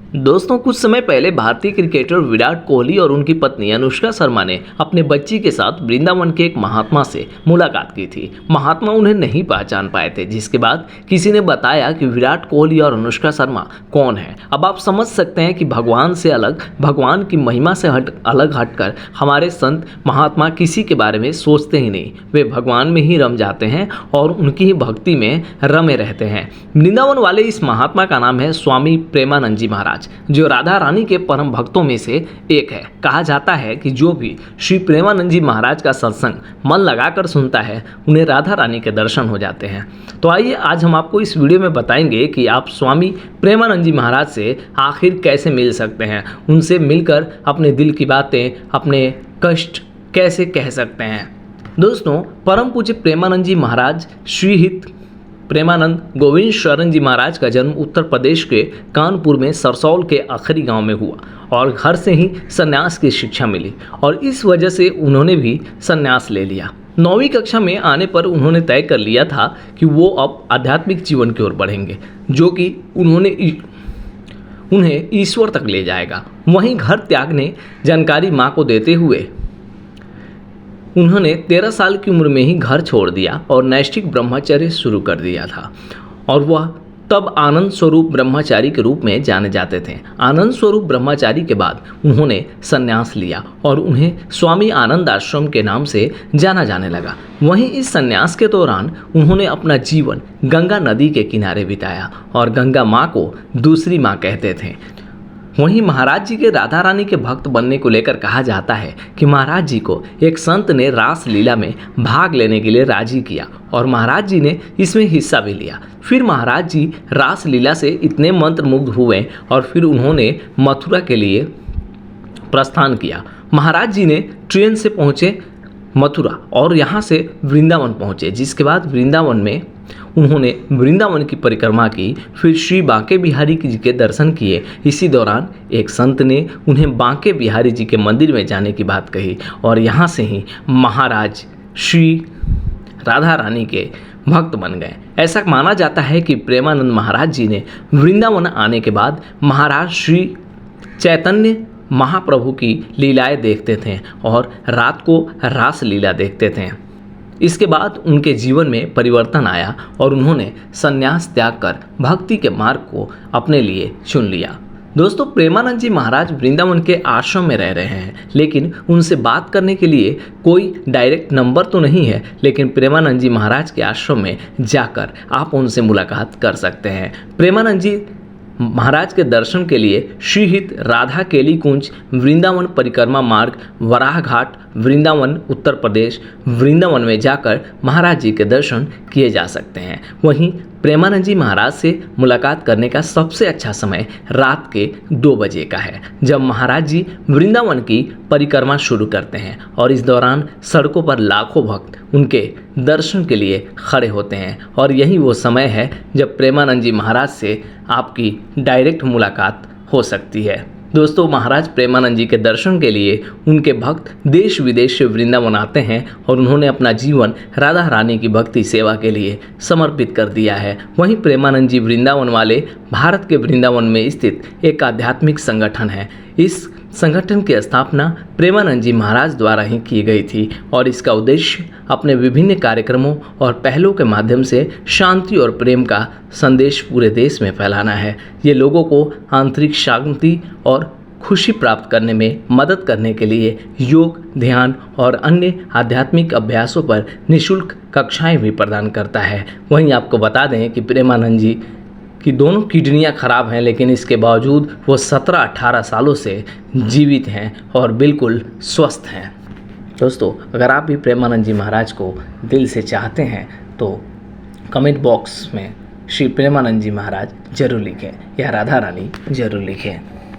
दोस्तों, कुछ समय पहले भारतीय क्रिकेटर विराट कोहली और उनकी पत्नी अनुष्का शर्मा ने अपने बच्ची के साथ वृंदावन के एक महात्मा से मुलाकात की थी। महात्मा उन्हें नहीं पहचान पाए थे, जिसके बाद किसी ने बताया कि विराट कोहली और अनुष्का शर्मा कौन है। अब आप समझ सकते हैं कि भगवान से अलग, भगवान की महिमा से अलग हटकर हमारे संत महात्मा किसी के बारे में सोचते ही नहीं। वे भगवान में ही रम जाते हैं और उनकी ही भक्ति में रमे रहते हैं। वृंदावन वाले इस महात्मा का नाम है स्वामी प्रेमानंद जी महाराज, जो राधा रानी के परम भक्तों में से एक है। कहा जाता है कि जो भी श्री प्रेमानंद जी महाराज का सत्संग मन लगाकर सुनता है, उन्हें राधा रानी के दर्शन हो जाते हैं। तो आइए आज हम आपको इस वीडियो में बताएंगे कि आप स्वामी प्रेमानंद जी महाराज से आखिर कैसे मिल सकते हैं, उनसे मिलकर अपने दिल की बातें, अपने कष्ट कैसे कह सकते हैं। दोस्तों, परम पूज्य प्रेमानंद जी महाराज श्री हित प्रेमानंद गोविंद शरण जी महाराज का जन्म उत्तर प्रदेश के कानपुर में सरसौल के आखिरी गांव में हुआ और घर से ही संन्यास की शिक्षा मिली और इस वजह से उन्होंने भी संन्यास ले लिया। 9वीं कक्षा में आने पर उन्होंने तय कर लिया था कि वो अब आध्यात्मिक जीवन की ओर बढ़ेंगे, जो कि उन्हें ईश्वर तक ले जाएगा। वहीं घर त्यागने जानकारी माँ को देते हुए उन्होंने 13 साल की उम्र में ही घर छोड़ दिया और नैष्ठिक ब्रह्मचर्य शुरू कर दिया था और वह तब आनंद स्वरूप ब्रह्मचारी के रूप में जाने जाते थे। आनंद स्वरूप ब्रह्मचारी के बाद उन्होंने संन्यास लिया और उन्हें स्वामी आनंद आश्रम के नाम से जाना जाने लगा। वहीं इस संन्यास के दौरान उन्होंने अपना जीवन गंगा नदी के किनारे बिताया और गंगा माँ को दूसरी माँ कहते थे। वहीं महाराज जी के राधा रानी के भक्त बनने को लेकर कहा जाता है कि महाराज जी को एक संत ने रास लीला में भाग लेने के लिए राजी किया और महाराज जी ने इसमें हिस्सा भी लिया। फिर महाराज जी रास लीला से इतने मंत्रमुग्ध हुए और फिर उन्होंने मथुरा के लिए प्रस्थान किया। महाराज जी ने ट्रेन से पहुँचे मथुरा और यहाँ से वृंदावन पहुँचे, जिसके बाद वृंदावन में उन्होंने वृंदावन की परिक्रमा की। फिर श्री बांके बिहारी जी के दर्शन किए। इसी दौरान एक संत ने उन्हें बांके बिहारी जी के मंदिर में जाने की बात कही और यहाँ से ही महाराज श्री राधा रानी के भक्त बन गए। ऐसा माना जाता है कि प्रेमानंद महाराज जी ने वृंदावन आने के बाद महाराज श्री चैतन्य महाप्रभु की लीलाएं देखते थे और रात को रास लीला देखते थे। इसके बाद उनके जीवन में परिवर्तन आया और उन्होंने संन्यास त्याग कर भक्ति के मार्ग को अपने लिए चुन लिया। दोस्तों, प्रेमानंद जी महाराज वृंदावन के आश्रम में रह रहे हैं, लेकिन उनसे बात करने के लिए कोई डायरेक्ट नंबर तो नहीं है, लेकिन प्रेमानंद जी महाराज के आश्रम में जाकर आप उनसे मुलाकात कर सकते हैं। प्रेमानंद जी महाराज के दर्शन के लिए श्रीहित राधा केली कुंज वृंदावन परिक्रमा मार्ग वराह घाट वृंदावन उत्तर प्रदेश वृंदावन में जाकर महाराज जी के दर्शन किए जा सकते हैं। वहीं प्रेमानंद जी महाराज से मुलाकात करने का सबसे अच्छा समय रात के 2 बजे का है, जब महाराज जी वृंदावन की परिक्रमा शुरू करते हैं और इस दौरान सड़कों पर लाखों भक्त उनके दर्शन के लिए खड़े होते हैं और यही वो समय है जब प्रेमानंद जी महाराज से आपकी डायरेक्ट मुलाकात हो सकती है। दोस्तों, महाराज प्रेमानंद जी के दर्शन के लिए उनके भक्त देश विदेश से वृंदावन आते हैं और उन्होंने अपना जीवन राधा रानी की भक्ति सेवा के लिए समर्पित कर दिया है। वहीं प्रेमानंद जी वृंदावन वाले भारत के वृंदावन में स्थित एक आध्यात्मिक संगठन है। इस संगठन की स्थापना प्रेमानंद जी महाराज द्वारा ही की गई थी और इसका उद्देश्य अपने विभिन्न कार्यक्रमों और पहलों के माध्यम से शांति और प्रेम का संदेश पूरे देश में फैलाना है। ये लोगों को आंतरिक शांति और खुशी प्राप्त करने में मदद करने के लिए योग, ध्यान और अन्य आध्यात्मिक अभ्यासों पर निःशुल्क कक्षाएं भी प्रदान करता है। वहीं आपको बता दें कि प्रेमानंद जी कि दोनों किडनियां खराब हैं, लेकिन इसके बावजूद वो 17-18 सालों से जीवित हैं और बिल्कुल स्वस्थ हैं। दोस्तों, अगर आप भी प्रेमानंद जी महाराज को दिल से चाहते हैं तो कमेंट बॉक्स में श्री प्रेमानंद जी महाराज जरूर लिखें या राधा रानी जरूर लिखें।